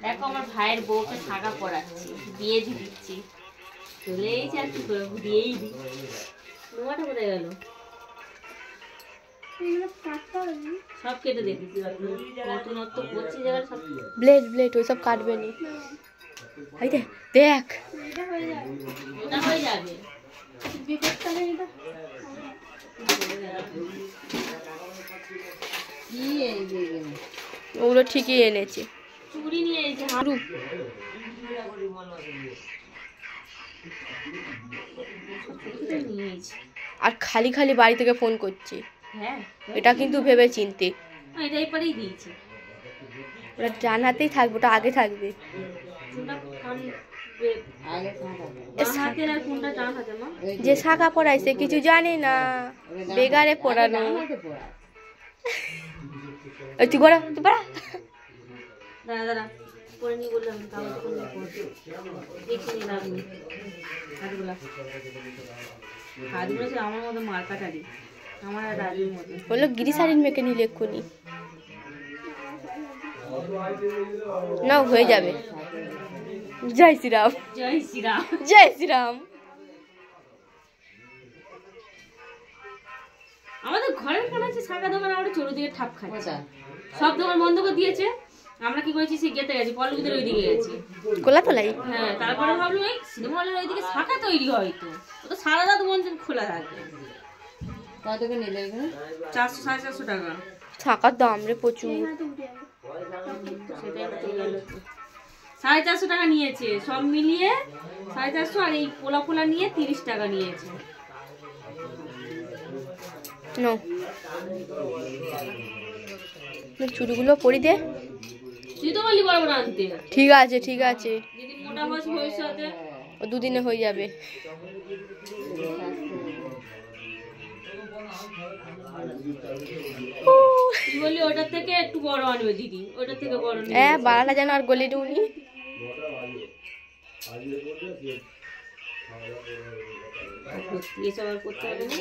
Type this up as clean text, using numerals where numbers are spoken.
দেখো আমার ভাইয়ের বউকে শাঁখা পরাচ্ছি, বিয়ে দিচ্ছি। চলে এসেছি আর কি করবো, দিয়েই দিই। নোয়াটা কোথায় গেল? সব কেটে দেখি নতুনত্ব করছি যারা সব। ব্লেড ওইসব কাটবে নি। এই দেখ ওটা হয়ে যাবে। ওগুলো ঠিকই এনেছে। চুড়ি নিয়ে এসেছে হারু। আর খালি খালি বাড়ি থেকে ফোন করছি। হ্যাঁ, এটা কিন্তু ভেবে চিনতে। এটাই পরেই দিয়েছি। ওটা ডান হাতেই থাকবে, ওটা আগে থাকবে। যে শাখা পড়াইছে কিছু জানে না, বেগারে পড়ানো। তুই বড়া, তুই বড়া। দাঁড়া পরে নিয়ে বললাম হাতগুলো আমার মতো মার কাটারি, আমার আর রাজুর মতো। বললো গিরিশারিন মেখে নিলে এক্ষুনি না হয়ে যাবে। জয় শ্রীরাম, জয় শ্রীরাম, জয় শ্রীরাম। আমাদের ঘরের কাছে আছে শাখা দোকান, আমরা চতুর্দিকে ঠাপ খাচ্ছে। সব দোকান বন্ধ করে দিয়েছে। আমরা কি করেছি, সে গেতে গেছি, পল্লবীদের ওইদিকে গেছি, কোলাতলাই। হ্যাঁ, তারপরে ভাবলাম এই সিনেমা হলের ওইদিকে শাখা তৈরি হয়তো, ও তো সারা রাত মন খোলা থাকে। কত টাকা নিলে? 400 450 টাকা। শাখার দাম রে প্রচুর। 450 টাকা নিয়েছে সব মিলিয়ে, 450। আর এই পোলা পোলা নিয়ে 30 টাকা নিয়েছে। চুড়িগুলো পরি দে। তুই তো বললি বড় বড় আনতে। ঠিক আছে ঠিক আছে, যদি মোটা হস ভবিষ্যতে ও দুদিনে হয়ে যাবে। তুই বললি ওটার থেকে একটু বড় আনবে দিদি, ওটার থেকে বড় নিয়ে। হ্যাঁ, বাড়াটা যেন আর গলে ডুনি। এসব আর করতে হবে না।